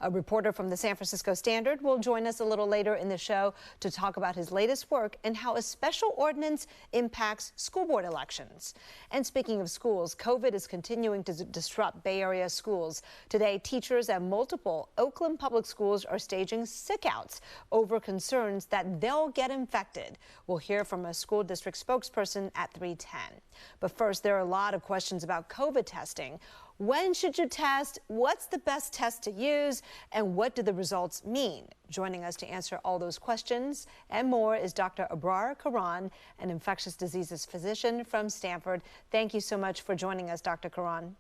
A reporter from the San Francisco Standard will join us a little later in the show to talk about his latest work and how a special ordinance impacts school board elections. And speaking of schools, COVID is continuing to disrupt Bay Area schools. Today, teachers at multiple Oakland public schools are staging sickouts over concerns that they'll get infected. We'll hear from a school district spokesperson at 3:10. But first, there are a lot of questions about COVID testing. When should you test? What's the best test to use? And what do the results mean? Joining us to answer all those questions and more is Dr. Abraar Karan, an infectious diseases physician from Stanford. Thank you so much for joining us, Dr. Karan.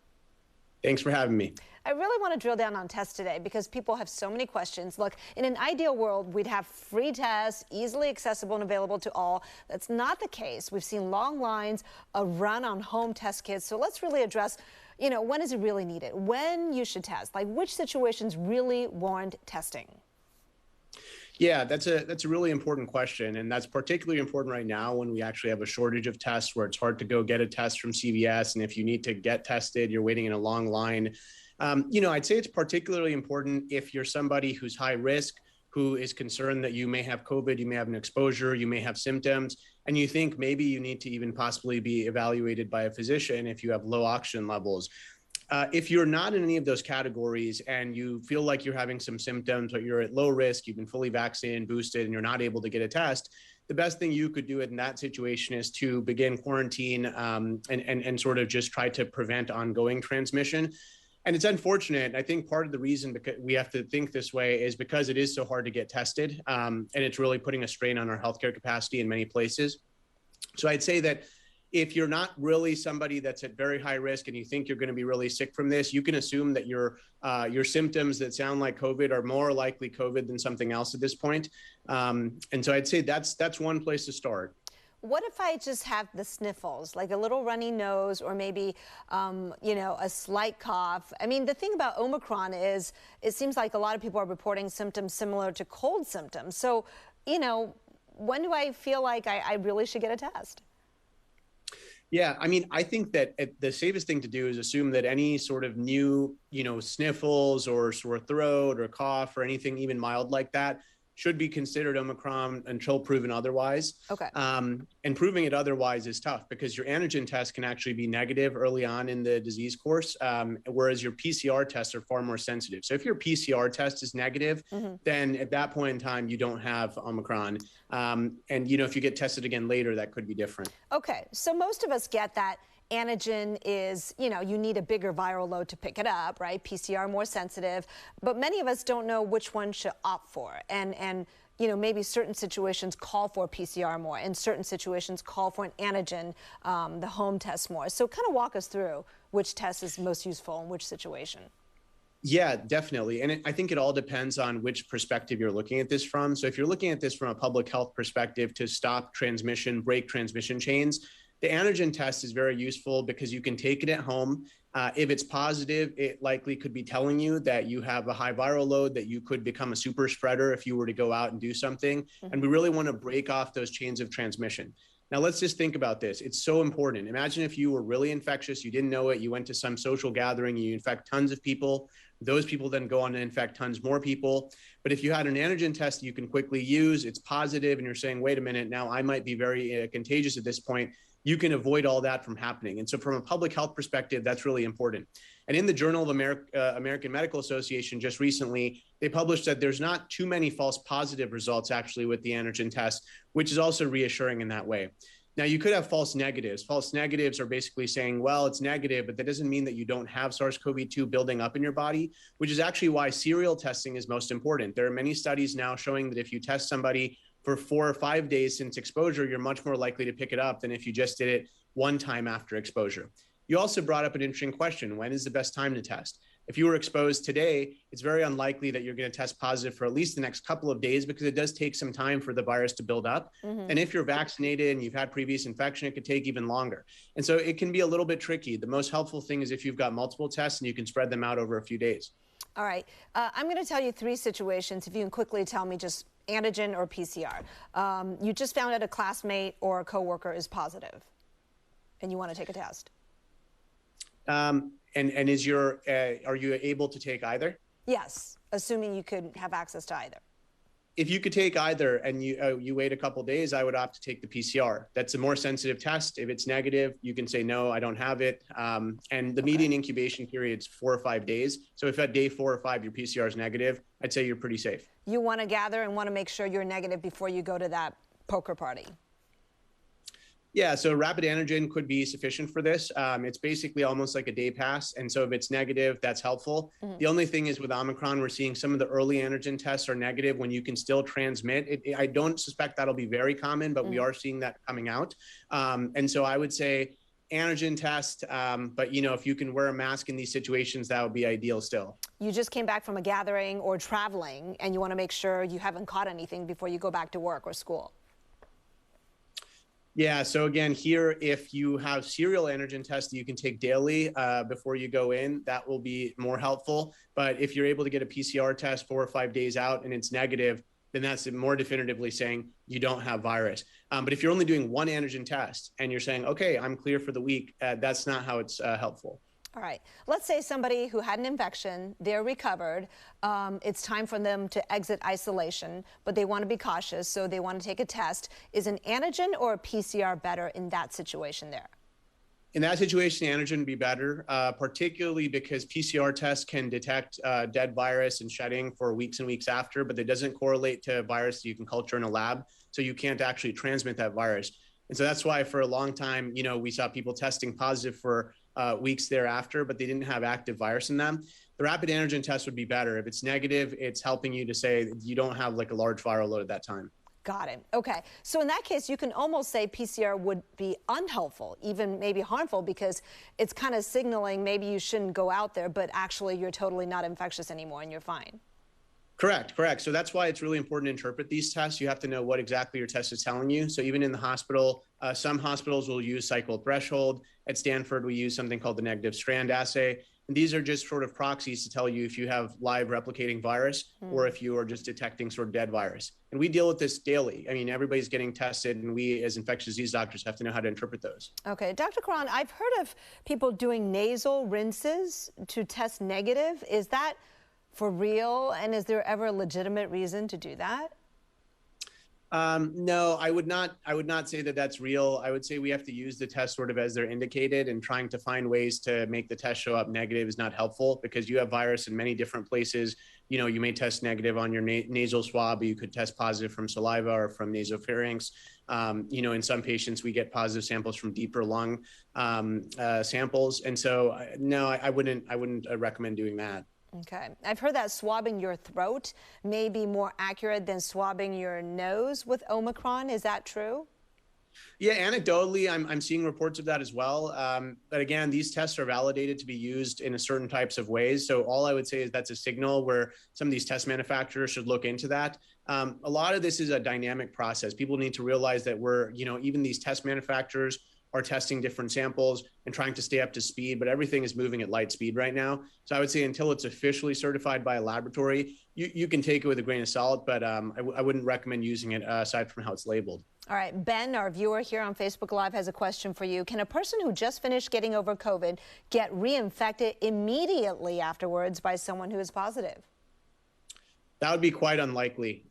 Thanks for having me. I really want to drill down on tests today because people have so many questions. Look, in an ideal world, we'd have free tests, easily accessible and available to all. That's not the case. We've seen long lines, a run on home test kits. So let's really address, when is it really needed? When you should test? Like, which situations really warrant testing? Yeah, that's a really important question. And that's particularly important right now when we actually have a shortage of tests where it's hard to go get a test from CVS. And if you need to get tested, you're waiting in a long line. I'd say it's particularly important if you're somebody who's high risk, who is concerned that you may have COVID, you may have an exposure, you may have symptoms, and you think maybe you need to even possibly be evaluated by a physician if you have low oxygen levels. If you're not in any of those categories and you feel like you're having some symptoms, but you're at low risk, you've been fully vaccinated and boosted, and you're not able to get a test, the best thing you could do in that situation is to begin quarantine and sort of just try to prevent ongoing transmission. And it's unfortunate. I think part of the reason because we have to think this way is because it is so hard to get tested, and it's really putting a strain on our healthcare capacity in many places. So I'd say that if you're not really somebody that's at very high risk and you think you're going to be really sick from this, you can assume that your symptoms that sound like COVID are more likely COVID than something else at this point. And so I'd say that's one place to start. What if I just have the sniffles, like a little runny nose or maybe, a slight cough? I mean, the thing about Omicron is it seems like a lot of people are reporting symptoms similar to cold symptoms. So, when do I feel like I really should get a test? Yeah, I mean, I think that the safest thing to do is assume that any sort of new, sniffles or sore throat or cough or anything even mild like that should be considered Omicron until proven otherwise. Okay. And proving it otherwise is tough because your antigen test can actually be negative early on in the disease course, whereas your PCR tests are far more sensitive. So if your PCR test is negative, then at that point in time, you don't have Omicron. And, if you get tested again later, that could be different. Okay. So most of us get that antigen is, you need a bigger viral load to pick it up, right? PCR more sensitive, but many of us don't know which one should opt for. And maybe certain situations call for PCR more and certain situations call for an antigen, the home test more. So kind of walk us through which test is most useful in which situation. Yeah, definitely. And I think it all depends on which perspective you're looking at this from. So if you're looking at this from a public health perspective to stop transmission, break transmission chains, the antigen test is very useful because you can take it at home. If it's positive, it likely could be telling you that you have a high viral load, that you could become a super spreader if you were to go out and do something. And we really want to break off those chains of transmission. Now, let's just think about this. It's so important. Imagine if you were really infectious, you didn't know it, you went to some social gathering, you infect tons of people. Those people then go on to infect tons more people. But if you had an antigen test you can quickly use, it's positive, and you're saying, wait a minute, now I might be very contagious at this point, you can avoid all that from happening. And so from a public health perspective, that's really important. And in the Journal of American Medical Association just recently, they published that there's not too many false positive results actually with the antigen test, which is also reassuring in that way. Now, you could have false negatives. False negatives are basically saying, well, it's negative, but that doesn't mean that you don't have SARS-CoV-2 building up in your body, which is actually why serial testing is most important. There are many studies now showing that if you test somebody for 4 or 5 days since exposure, you're much more likely to pick it up than if you just did it one time after exposure. You also brought up an interesting question. When is the best time to test? If you were exposed today, it's very unlikely that you're going to test positive for at least the next couple of days because it does take some time for the virus to build up. And if you're vaccinated and you've had previous infection, it could take even longer. And so it can be a little bit tricky. The most helpful thing is if you've got multiple tests and you can spread them out over a few days. All right. I'm going to tell you 3 situations. If you can quickly tell me just antigen or PCR. You just found out a classmate or a coworker is positive and you want to take a test. And is are you able to take either? Yes. assuming you could have access to either? If you could take either and you wait a couple of days, I would opt to take the PCR. That's a more sensitive test. If it's negative, you can say, no, I don't have it. And the median incubation period is 4 or 5 days. So if at day 4 or 5, your PCR is negative, I'd say you're pretty safe. You want to gather and want to make sure you're negative before you go to that poker party. Yeah, so rapid antigen could be sufficient for this. It's basically almost like a day pass. And so if it's negative, that's helpful. The only thing is with Omicron, we're seeing some of the early antigen tests are negative when you can still transmit. I don't suspect that'll be very common, but we are seeing that coming out. And so I would say antigen test, but if you can wear a mask in these situations, that would be ideal still. You just came back from a gathering or traveling, and you want to make sure you haven't caught anything before you go back to work or school. Yeah, so again, here, if you have serial antigen tests that you can take daily before you go in, that will be more helpful. But if you're able to get a PCR test 4 or 5 days out and it's negative, then that's more definitively saying you don't have virus. But if you're only doing one antigen test and you're saying, okay, I'm clear for the week, that's not how it's helpful. All right. Let's say somebody who had an infection, they're recovered. It's time for them to exit isolation, but they want to be cautious, so they want to take a test. Is an antigen or a PCR better in that situation there? In that situation, antigen would be better, particularly because PCR tests can detect dead virus and shedding for weeks and weeks after, but it doesn't correlate to virus that you can culture in a lab, so you can't actually transmit that virus. And so that's why for a long time, we saw people testing positive for weeks thereafter, but they didn't have active virus in them. The rapid antigen test would be better. If it's negative, it's helping you to say you don't have like a large viral load at that time. Got it. Okay. So in that case, you can almost say PCR would be unhelpful, even maybe harmful, because it's kind of signaling maybe you shouldn't go out there, but actually you're totally not infectious anymore and you're fine. Correct. So that's why it's really important to interpret these tests. You have to know what exactly your test is telling you. So even in the hospital, some hospitals will use cycle threshold. At Stanford, we use something called the negative strand assay. And these are just sort of proxies to tell you if you have live replicating virus or if you are just detecting sort of dead virus. And we deal with this daily. I mean, everybody's getting tested, and we as infectious disease doctors have to know how to interpret those. Okay. Dr. Karan, I've heard of people doing nasal rinses to test negative. Is that for real? And is there ever a legitimate reason to do that? No, I would not say that that's real. I would say we have to use the test sort of as they're indicated, and trying to find ways to make the test show up negative is not helpful because you have virus in many different places. You may test negative on your nasal swab, but you could test positive from saliva or from nasopharynx. In some patients, we get positive samples from deeper lung samples. And so, no, I wouldn't recommend doing that. Okay. I've heard that swabbing your throat may be more accurate than swabbing your nose with Omicron. Is that true? Yeah, anecdotally, I'm seeing reports of that as well. But again, these tests are validated to be used in a certain types of ways. So all I would say is that's a signal where some of these test manufacturers should look into that. A lot of this is a dynamic process. People need to realize that even these test manufacturers are testing different samples and trying to stay up to speed, but everything is moving at light speed right now. So I would say until it's officially certified by a laboratory, you can take it with a grain of salt, but I wouldn't recommend using it aside from how it's labeled. All right, Ben, our viewer here on Facebook Live, has a question for you. Can a person who just finished getting over COVID get reinfected immediately afterwards by someone who is positive? That would be quite unlikely.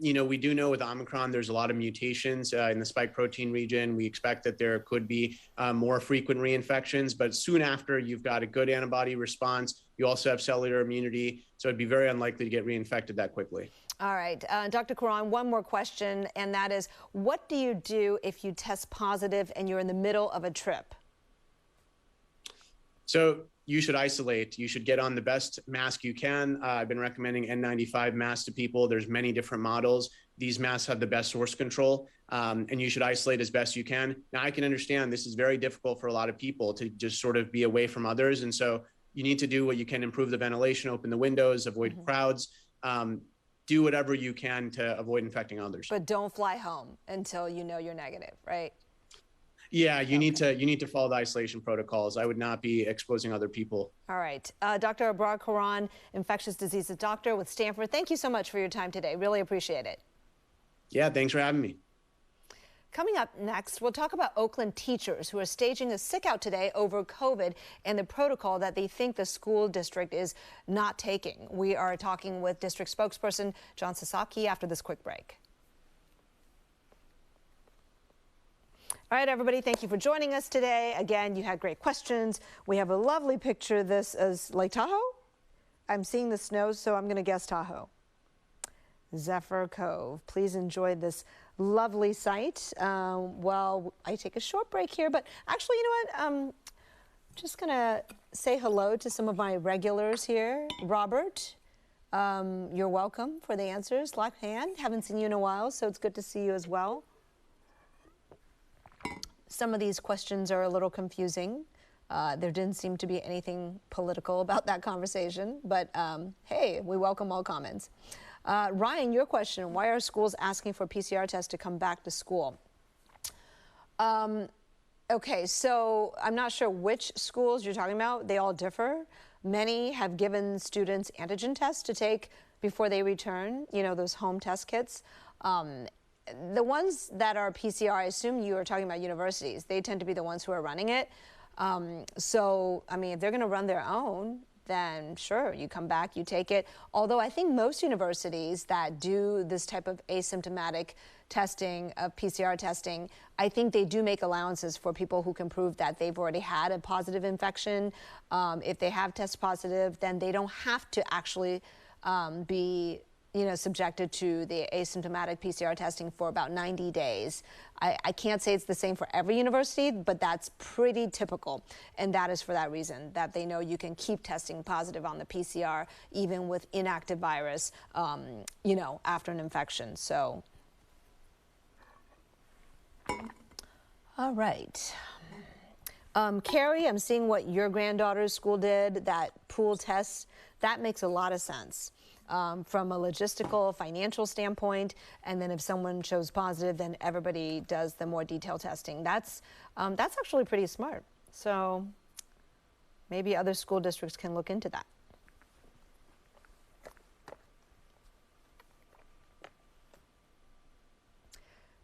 We do know with Omicron, there's a lot of mutations in the spike protein region. We expect that there could be more frequent reinfections, but soon after you've got a good antibody response, you also have cellular immunity. So it'd be very unlikely to get reinfected that quickly. All right. Dr. Karan, one more question, and that is, what do you do if you test positive and you're in the middle of a trip? So you should isolate. You should get on the best mask you can. I've been recommending N95 masks to people. There's many different models. These masks have the best source control, and you should isolate as best you can. Now, I can understand this is very difficult for a lot of people to just sort of be away from others. And so you need to do what you can, improve the ventilation, open the windows, avoid crowds, do whatever you can to avoid infecting others. But don't fly home until you know you're negative, right? Yeah, you need to follow the isolation protocols. I would not be exposing other people. All right. Dr. Abraar Karan, infectious diseases doctor with Stanford, thank you so much for your time today. Really appreciate it. Yeah, thanks for having me. Coming up next, we'll talk about Oakland teachers who are staging a sickout today over COVID and the protocol that they think the school district is not taking. We are talking with district spokesperson John Sasaki after this quick break. All right, everybody, thank you for joining us today. Again, you had great questions. We have a lovely picture. This is Lake Tahoe. I'm seeing the snow, so I'm going to guess Tahoe. Zephyr Cove. Please enjoy this lovely sight while I take a short break here. But actually, you know what? I'm just going to say hello to some of my regulars here. Robert, you're welcome for the answers. Lock hand. Haven't seen you in a while, so it's good to see you as well. Some of these questions are a little confusing. There didn't seem to be anything political about that conversation, but hey, we welcome all comments. Ryan, your question, why are schools asking for PCR tests to come back to school? Okay, so I'm not sure which schools you're talking about. They all differ. Many have given students antigen tests to take before they return, you know, those home test kits. The ones that are PCR, I assume you are talking about universities. They tend to be the ones who are running it. So, I mean, if they're going to run their own, then sure, you come back, you take it. Although I think most universities that do this type of asymptomatic testing, of PCR testing, I think they do make allowances for people who can prove that they've already had a positive infection. If they have test positive, then they don't have to actually be subjected to the asymptomatic PCR testing for about 90 days. I can't say it's the same for every university, but that's pretty typical. And that is for that reason, that they know you can keep testing positive on the PCR, even with inactive virus, after an infection. So, all right. Carrie, I'm seeing what your granddaughter's school did, that pool test. That makes a lot of sense. From a logistical, financial standpoint, and then if someone shows positive, then everybody does the more detailed testing. That's actually pretty smart. So maybe other school districts can look into that.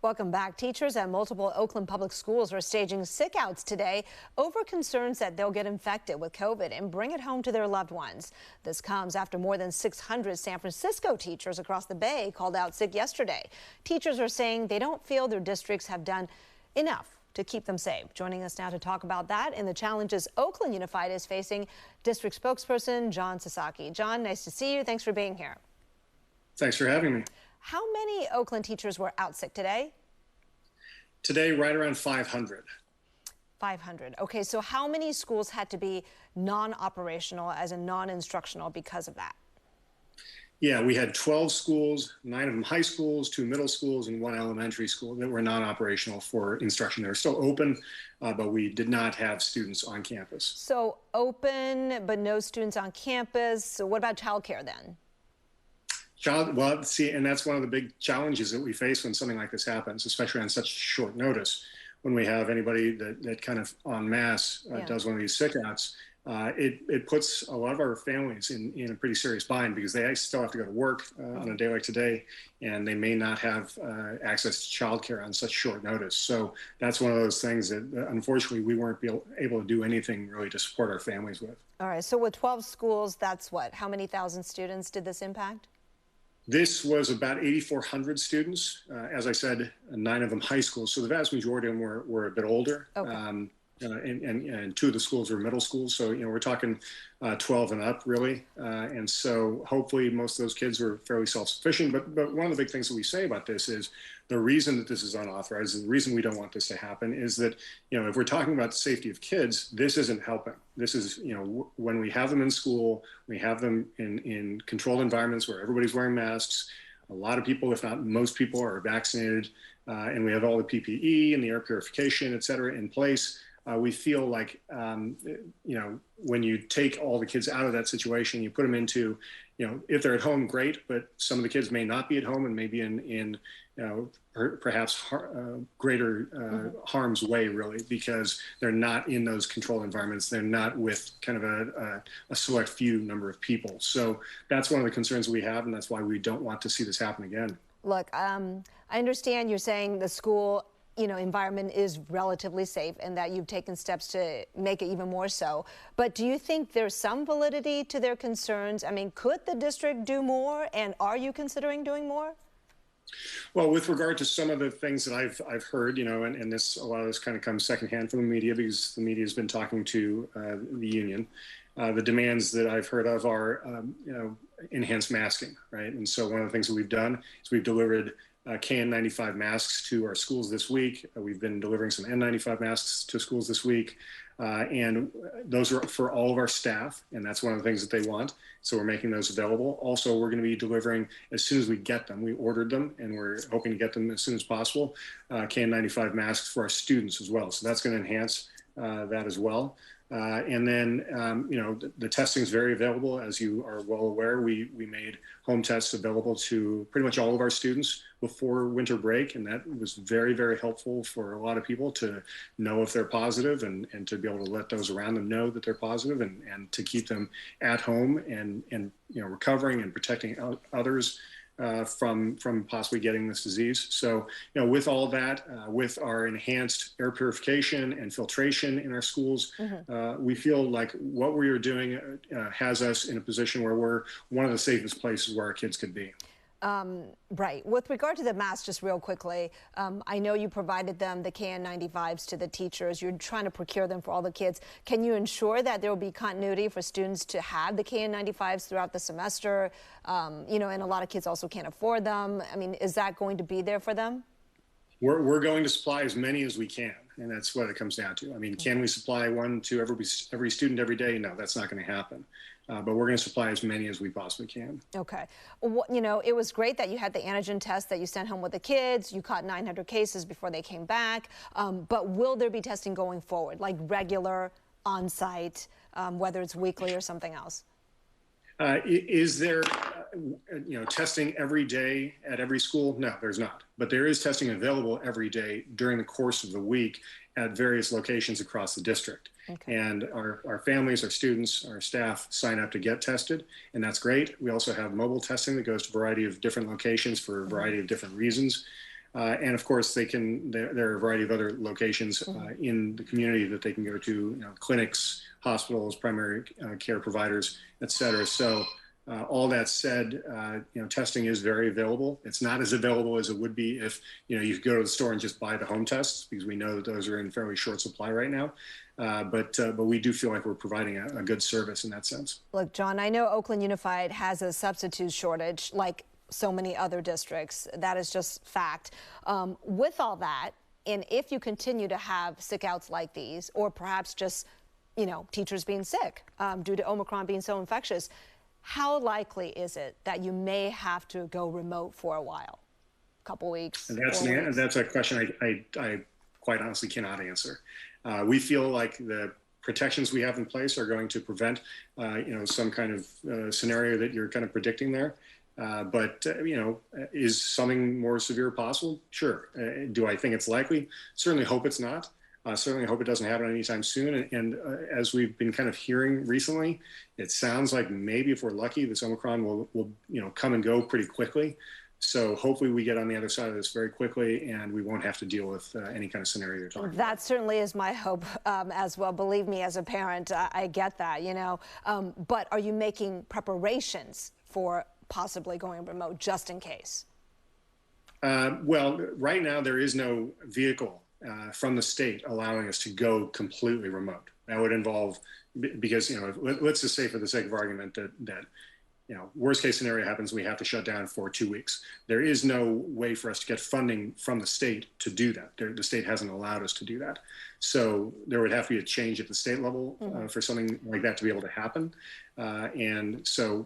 Welcome back. Teachers at multiple Oakland public schools are staging sickouts today over concerns that they'll get infected with COVID and bring it home to their loved ones. This comes after more than 600 San Francisco teachers across the Bay called out sick yesterday. Teachers are saying they don't feel their districts have done enough to keep them safe. Joining us now to talk about that and the challenges Oakland Unified is facing, district spokesperson John Sasaki. John, nice to see you. Thanks for being here. Thanks for having me. How many Oakland teachers were out sick today? Today, right around 500. 500. Okay, so how many schools had to be non-operational, as in non-instructional, because of that? Yeah, we had 12 schools, 9 of them high schools, 2 middle schools, and 1 elementary school that were non-operational for instruction. They were still open, but we did not have students on campus. So open, but no students on campus. So what about childcare then? Well, see, and that's one of the big challenges that we face when something like this happens, especially on such short notice. When we have anybody that kind of en masse does one of these sickouts, it puts a lot of our families in a pretty serious bind because they still have to go to work on a day like today, and they may not have access to childcare on such short notice. So that's one of those things that unfortunately we weren't able to do anything really to support our families with. All right, so with 12 schools, that's what? How many thousand students did this impact? This was about 8,400 students. As I said, 9 of them high schools. So the vast majority of them were a bit older. Okay. And 2 of the schools were middle schools. So, we're talking 12 and up, really. And so hopefully most of those kids were fairly self-sufficient. But one of the big things that we say about this is the reason that this is unauthorized, the reason we don't want this to happen is that, if we're talking about the safety of kids, this isn't helping. This is, when we have them in school, we have them in controlled environments where everybody's wearing masks. A lot of people, if not most people, are vaccinated. And we have all the PPE and the air purification, et cetera, in place. We feel like, when you take all the kids out of that situation, you put them into, if they're at home, great, but some of the kids may not be at home and maybe in perhaps greater harm's way, really, because they're not in those controlled environments. They're not with kind of a select few number of people. So that's one of the concerns we have, and that's why we don't want to see this happen again. Look, I understand you're saying the school environment is relatively safe and that you've taken steps to make it even more so. But do you think there's some validity to their concerns? I mean, could the district do more, and are you considering doing more? Well, with regard to some of the things that I've heard, and a lot of this kind of comes secondhand from the media because the media has been talking to the union. The demands that I've heard of are, enhanced masking, right? And so one of the things that we've done is we've delivered KN95 masks to our schools this week. We've been delivering some N95 masks to schools this week. And those are for all of our staff, and that's one of the things that they want. So we're making those available. Also, we're going to be delivering as soon as we get them. We ordered them, and we're hoping to get them as soon as possible, KN95 masks for our students as well. So that's going to enhance that as well. And then, the testing is very available. As you are well aware, we made home tests available to pretty much all of our students before winter break. And that was very, very helpful for a lot of people to know if they're positive and to be able to let those around them know that they're positive and to keep them at home and recovering and protecting others from possibly getting this disease. So, with all that, with our enhanced air purification and filtration in our schools, we feel like what we are doing has us in a position where we're one of the safest places where our kids could be. Right. With regard to the masks, just real quickly, I know you provided them, the KN95s, to the teachers. You're trying to procure them for all the kids. Can you ensure that there will be continuity for students to have the KN95s throughout the semester? And a lot of kids also can't afford them. I mean, is that going to be there for them? We're going to supply as many as we can, and that's what it comes down to. I mean, can we supply one to every student every day? No, that's not going to happen. But we're going to supply as many as we possibly can. Okay. Well, it was great that you had the antigen test that you sent home with the kids. You caught 900 cases before they came back. But will there be testing going forward, like regular on-site, whether it's weekly or something else? Is there, testing every day at every school? No, there's not. But there is testing available every day during the course of the week at various locations across the district. Okay. And our families, our students, our staff sign up to get tested, and that's great. We also have mobile testing that goes to a variety of different locations for a variety of different reasons. And of course, there are a variety of other locations in the community that they can go to, clinics, hospitals, primary care providers, et cetera. So all that said, testing is very available. It's not as available as it would be if, you could go to the store and just buy the home tests, because we know that those are in fairly short supply right now. But we do feel like we're providing a good service in that sense. Look, John, I know Oakland Unified has a substitute shortage like so many other districts. That is just fact. With all that, and if you continue to have sickouts like these, or perhaps just, teachers being sick due to Omicron being so infectious, how likely is it that you may have to go remote for a while? A couple weeks? That's a question I quite honestly cannot answer. We feel like the protections we have in place are going to prevent, some kind of scenario that you're kind of predicting there. But is something more severe possible? Sure. Do I think it's likely? Certainly hope it's not. Certainly hope it doesn't happen anytime soon. And as we've been kind of hearing recently, it sounds like maybe if we're lucky, this Omicron will come and go pretty quickly. So hopefully we get on the other side of this very quickly and we won't have to deal with any kind of scenario you're talking about. That certainly is my hope as well. Believe me, as a parent, I get that, But are you making preparations for possibly going remote just in case? Well, right now there is no vehicle from the state allowing us to go completely remote. That would involve, because, let's just say for the sake of argument that worst case scenario happens, we have to shut down for 2 weeks. There is no way for us to get funding from the state to do that. The state hasn't allowed us to do that. So there would have to be a change at the state level for something like that to be able to happen. And so,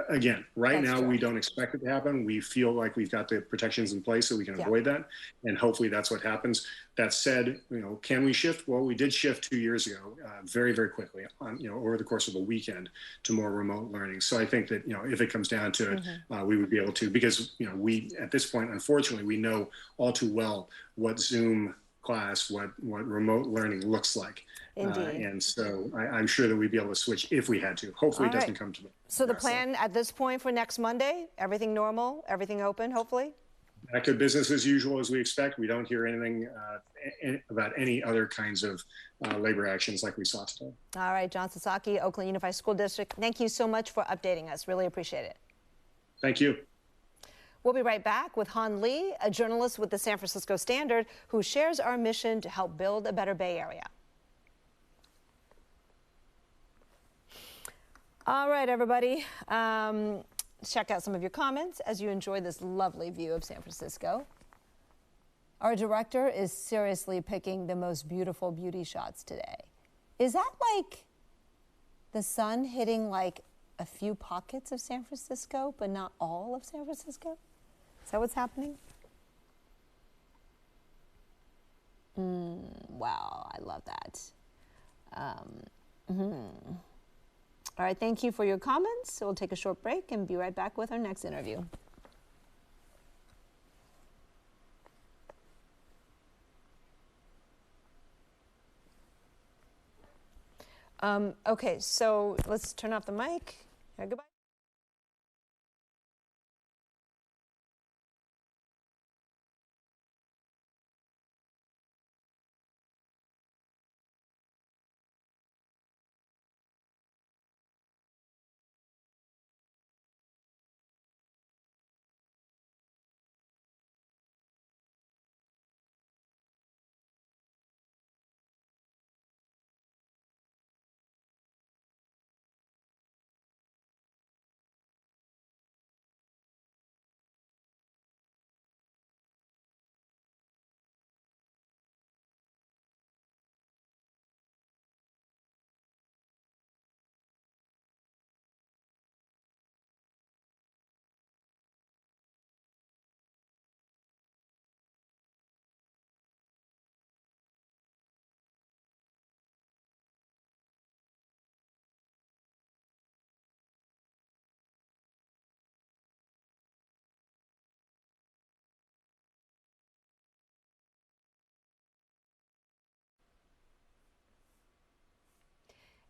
again, right now we don't expect it to happen. We feel like we've got the protections in place so we can avoid that, and hopefully that's what happens. That said, can we shift? Well, we did shift 2 years ago, very, very quickly, over the course of a weekend, to more remote learning. So I think that if it comes down to it, we would be able to, because we at this point, unfortunately, we know all too well what Zoom class, what remote learning looks like. Indeed. And so I'm sure that we'd be able to switch if we had to. Hopefully it doesn't come to that. So the plan at this point for next Monday, everything normal, everything open, hopefully? back to business as usual as we expect. We don't hear anything about any other kinds of labor actions like we saw today. All right, John Sasaki, Oakland Unified School District, thank you so much for updating us. Really appreciate it. Thank you. We'll be right back with Han Lee, a journalist with the San Francisco Standard, who shares our mission to help build a better Bay Area. All right, everybody. Check out some of your comments as you enjoy this lovely view of San Francisco. Our director is seriously picking the most beautiful beauty shots today. Is that like the sun hitting like a few pockets of San Francisco, but not all of San Francisco? Is that what's happening? Wow, I love that. All right, thank you for your comments. We'll take a short break and be right back with our next interview. Okay, so let's turn off the mic. Goodbye.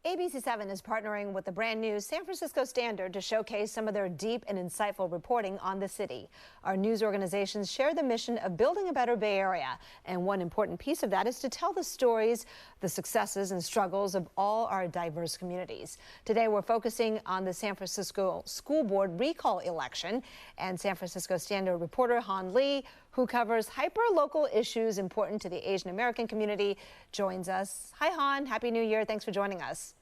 ABC7 is partnering with the brand new San Francisco Standard to showcase some of their deep and insightful reporting on the city. Our news organizations share the mission of building a better Bay Area, and one important piece of that is to tell the stories, the successes and struggles of all our diverse communities. Today we're focusing on the San Francisco School Board recall election, and San Francisco Standard reporter Han Lee, who covers hyper-local issues important to the Asian American community, joins us. Hi, Han. Happy New Year. Thanks for joining us.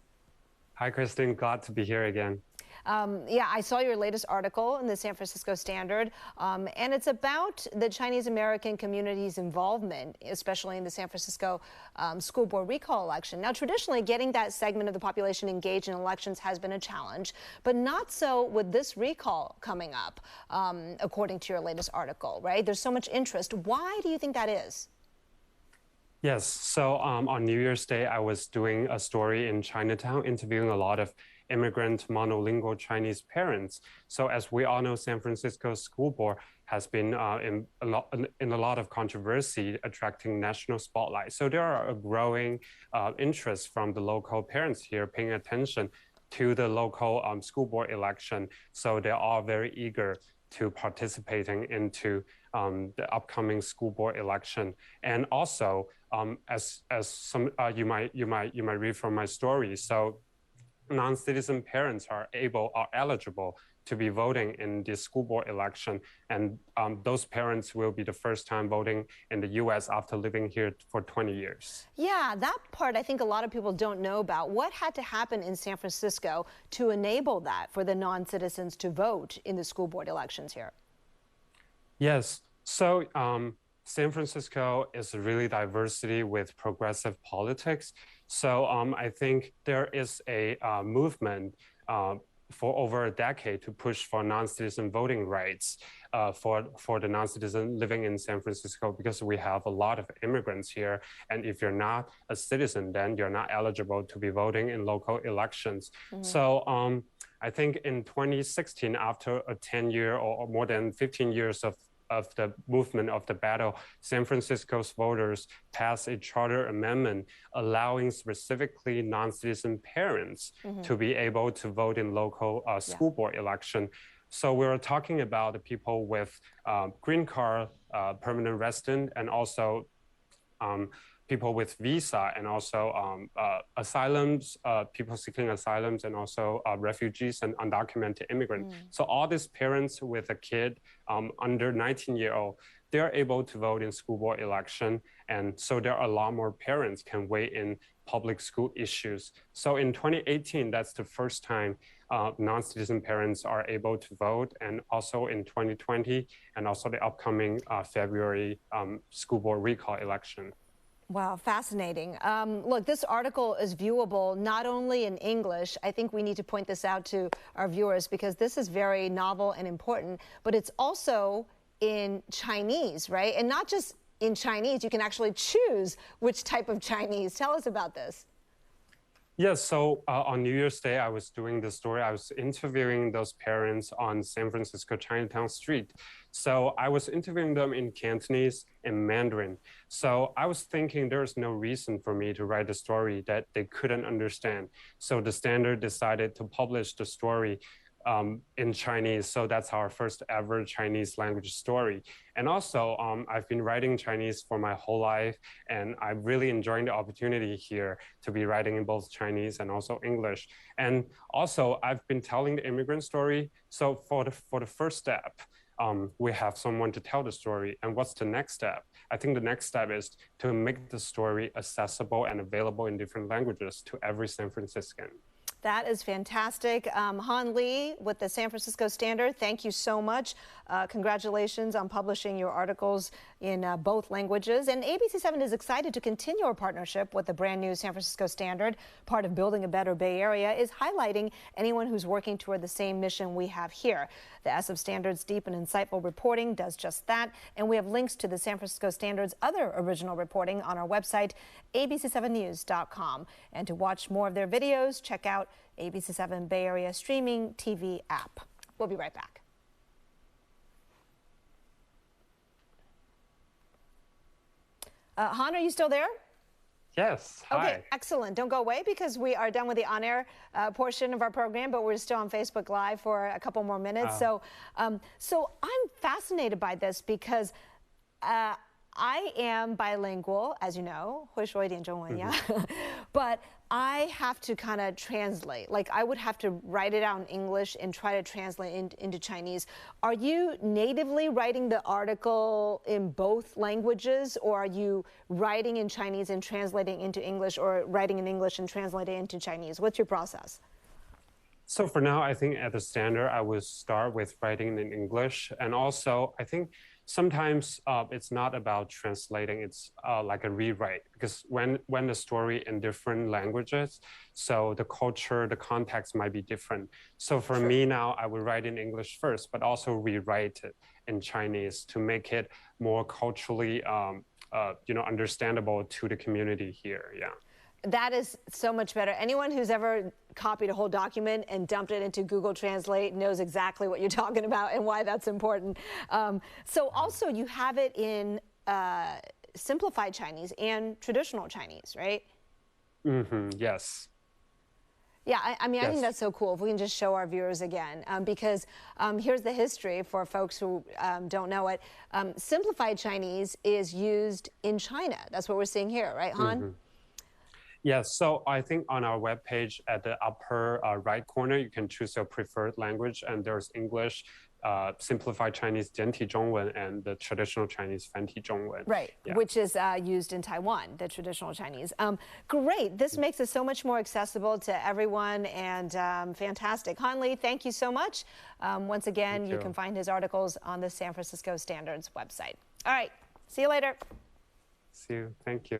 Hi, Christine. Glad to be here again. Yeah, I saw your latest article in the San Francisco Standard, and it's about the Chinese American community's involvement, especially in the San Francisco School Board recall election. Now, traditionally, getting that segment of the population engaged in elections has been a challenge, but not so with this recall coming up, according to your latest article, right? There's so much interest. Why do you think that is? Yes, so on New Year's Day, I was doing a story in Chinatown, interviewing a lot of immigrant monolingual Chinese parents. So as we all know, San Francisco School Board has been in a lot of controversy, attracting national spotlight. So there are a growing interest from the local parents here paying attention to the local school board election. So they are very eager to participating into the upcoming school board election. And also, as some you might read from my story, so non-citizen parents are eligible to be voting in the school board election, and those parents will be the first time voting in the U.S. after living here for 20 years. Yeah, that part I think a lot of people don't know about. What had to happen in San Francisco to enable that for the non-citizens to vote in the school board elections here? Yes, so San Francisco is a really diversity with progressive politics. So I think there is a movement for over a decade to push for non-citizen voting rights for the non-citizen living in San Francisco, because we have a lot of immigrants here. And if you're not a citizen, then you're not eligible to be voting in local elections. Mm-hmm. So I think in 2016, after a 10-year or more than 15 years of the movement of the battle, San Francisco's voters passed a charter amendment allowing specifically non-citizen parents to be able to vote in local school board election. So we were talking about the people with green card, permanent resident, and also people with visa, and also asylums, people seeking asylums, and also refugees and undocumented immigrants. So all these parents with a kid under 19-year-old, they're able to vote in school board election. And so there are a lot more parents can weigh in public school issues. So in 2018, that's the first time non-citizen parents are able to vote, and also in 2020, and also the upcoming February school board recall election. Wow, fascinating. Look, this article is viewable not only in English. I think we need to point this out to our viewers because this is very novel and important, but it's also in Chinese, right? And not just in Chinese, you can actually choose which type of Chinese. Tell us about this. Yes, so on New Year's Day, I was doing this story. I was interviewing those parents on San Francisco Chinatown Street. So I was interviewing them in Cantonese and Mandarin. So I was thinking there's no reason for me to write a story that they couldn't understand. So the Standard decided to publish the story in Chinese. So that's our first ever Chinese language story. And also, I've been writing Chinese for my whole life, and I'm really enjoying the opportunity here to be writing in both Chinese and also English. And also, I've been telling the immigrant story. So for the first step, we have someone to tell the story. And what's the next step? I think the next step is to make the story accessible and available in different languages to every San Franciscan. That is fantastic. Han Lee with the San Francisco Standard, thank you so much. Congratulations on publishing your articles in both languages. And ABC7 is excited to continue our partnership with the brand new San Francisco Standard. Part of building a better Bay Area is highlighting anyone who's working toward the same mission we have here. The SF Standard's deep and insightful reporting does just that. And we have links to the San Francisco Standard's other original reporting on our website, abc7news.com. And to watch more of their videos, check out ABC7 Bay Area streaming TV app. We'll be right back. Han, are you still there? Yes. Hi. Okay, excellent. Don't go away because we are done with the on-air portion of our program, but we're still on Facebook Live for a couple more minutes. So I'm fascinated by this because I am bilingual, as you know, 会说一点中文, yeah. But I have to kind of translate. Like I would have to write it out in English and try to translate into Chinese. Are you natively writing the article in both languages, or are you writing in Chinese and translating into English, or writing in English and translating into Chinese? What's your process? So for now, I think at the Standard, I will start with writing in English. And also, I think sometimes it's not about translating, it's like a rewrite, because when the story in different languages, so the culture, the context might be different. So for me now, I will write in English first, but also rewrite it in Chinese to make it more culturally understandable to the community here, yeah. That is so much better. Anyone who's ever copied a whole document and dumped it into Google Translate knows exactly what you're talking about and why that's important. So also you have it in simplified Chinese and traditional Chinese, right? Yes. Yeah, I mean, yes. I think that's so cool. If we can just show our viewers again, because here's the history for folks who don't know it. Simplified Chinese is used in China. That's what we're seeing here, right, Han? Yes, so I think on our webpage at the upper right corner, you can choose your preferred language, and there's English, simplified Chinese 简体中文, and the traditional Chinese 繁体中文. Right, yeah. Which is used in Taiwan, the traditional Chinese. Great, this makes it so much more accessible to everyone, and fantastic. Han Lee, thank you so much. Once again, you can find his articles on the San Francisco Standard's website. All right, see you later. See you, thank you.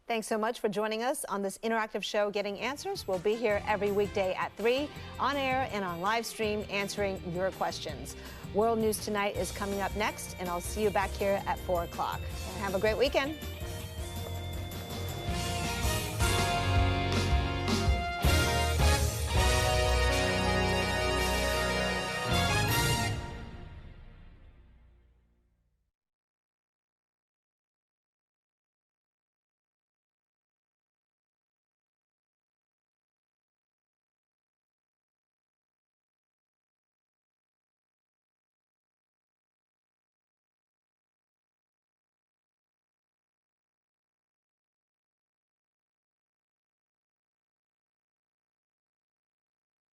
Thanks so much for joining us on this interactive show, Getting Answers. We'll be here every weekday at 3, on air and on live stream, answering your questions. World News Tonight is coming up next, and I'll see you back here at 4 o'clock. Have a great weekend.